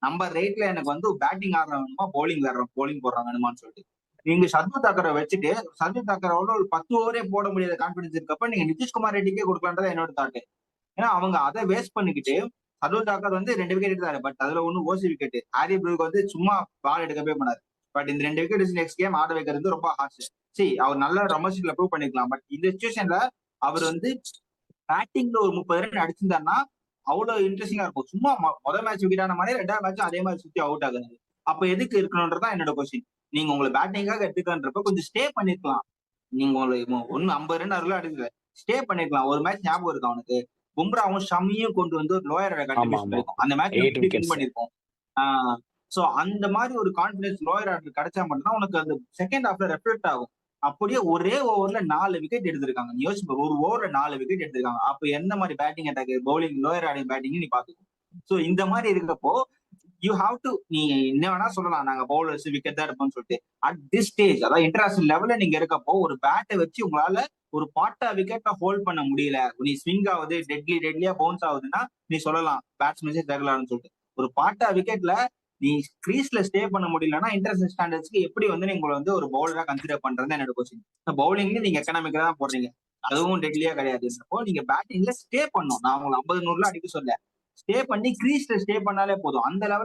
Number 8ல எனக்கு வந்து batting ஆடுறவன் வேணுமா, பவுலிங் போடுறவன் வேணுமான்னு சொல்லிட்டு. நீங்க ஷர்துல் தாக்கரை வச்சுட்டு, ஷர்துல் தாக்கரோட ஒரு 10 ஓவரே போட முடியாத கான்பிடன்ஸ் இருக்கப்ப, நீங்க நிதிஷ்குமார் ரெட்டிக்கே குடுக்கலான்றத என்னோட தாட். ஏன்னா அவங்க அதை வேஸ்ட் பண்ணிக்கிட்டு, ஷர்துல் தாக்கர் வந்து 2 விக்கெட் எடுத்தாரு. பட் அதுல ஒண்ணு ஓசி விக்கெட். ஹாரி ப்ரூக் வந்து சும்மா பால் எடுக்கவே பண்ணாரு. பட் இந்த 2 விக்கெட் நெக்ஸ்ட் கேம் ஆட வைக்கிறது ரொம்ப ஹார்ஷ். அவர் நல்ல ரமர்ஷீட்ல ப்ரூவ் பண்ணிக்கலாம். பட் இந்த சிச்சுவேஷன்ல அவர் வந்து பேட்டிங்ல ஒரு 30 ரன் அடிச்சிருந்தாருன்னா அவ்வளவு இன்ட்ரெஸ்டிங்கா இருக்கும். சும்மா முதல் மேட்ச் விக்கெட் ஆன மாதிரி 2வது மேட்சும் அதே மாதிரி சுத்தி அவுட் ஆகுது. அப்ப எதுக்கு இருக்கணும்ன்றதான் என்னோட கொஸ்டின். நீங்க உங்களை பேட்டிங்காக எடுத்துக்கன்றப்ப கொஞ்சம் ஸ்டே பண்ணிருக்கலாம். நீங்க உங்களுக்கு ஒண்ணு 50 ரன் அருளா அடிக்கல, ஸ்டே பண்ணிருக்கலாம். ஒரு மேட்ச் ஞாபகம் இருக்கு அவனுக்கு, பும்ராவும் ஷமியும் கொண்டு வந்து ஒரு லோயர் ஆமா கண்டினியூஸ் ஆமா பண்ணிருக்கோம். அந்த மேட்ச் 8 வின் விக்கெட்ஸ். பண்ணிருக்கோம். சோ அந்த மாதிரி ஒரு கான்பிடன்ஸ் லோயர் ஆர்டர் கிடைச்சா மட்டும்தான் உனக்கு அந்த செகண்ட் ஹாஃப்ல ரெஃப்ளெக்ட் ஆகும். அப்படியே ஒரே ஓவர்ல 4 விக்கெட் எடுத்திருக்காங்க. நீ யோசிச்சு பாரு, ஒரு ஓவர்ல 4 விக்கெட் எடுத்திருக்காங்க. அப்ப என்ன மாதிரி batting attack, bowling, lower order batting நீ பாத்துக்கோ. சோ இந்த மாதிரி இருக்கப்போ யூ ஹாவ் டு, நீ என்ன வேணா சொல்லலாம் நாங்க பவுலர்ஸ் விக்கெட் தான் எடுப்போம்னு சொல்லிட்டு. அட் திஸ் ஸ்டேஜ், அதாவது இன்டர்நேஷனல் லெவல்ல நீங்க இருக்கப்போ ஒரு பேட்டை வச்சு உங்களால ஒரு பாட்டா விக்கெட்டை ஹோல்ட் பண்ண முடியல, நீ ஸ்விங் ஆகுது, டெட்லியா பவுன்ஸ் ஆகுதுன்னா நீ சொல்லலாம் பேட்ஸ்மேன்ஸே தகலான்னு சொல்லிட்டு. ஒரு பாட்டா விக்கெட்ல நீ கிரீஸ்ல ஸ்டே பண்ண முடியலன்னா இன்டர்நேஷனல் ஸ்டாண்டர்ட்ஸ்க்கு எப்படி வந்து நீங்க வந்து ஒரு பவுலரா கன்சிடர் பண்றது என்னோட கொஸ்டின். பவுலிங்ல நீங்க எக்கனாமிக்கா தான் போடுறீங்க, அதுவும் டெட்லியா கிடையாதுன்றப்போ நீங்க பேட்டிங்ல ஸ்டே பண்ணும். நான் உங்களை 50 100 அடிக்க சொல்ல, ஸ்டே பண்ணி கிரீஸ்ல ஸ்டே பண்ணாலே போதும். அந்த லெவல்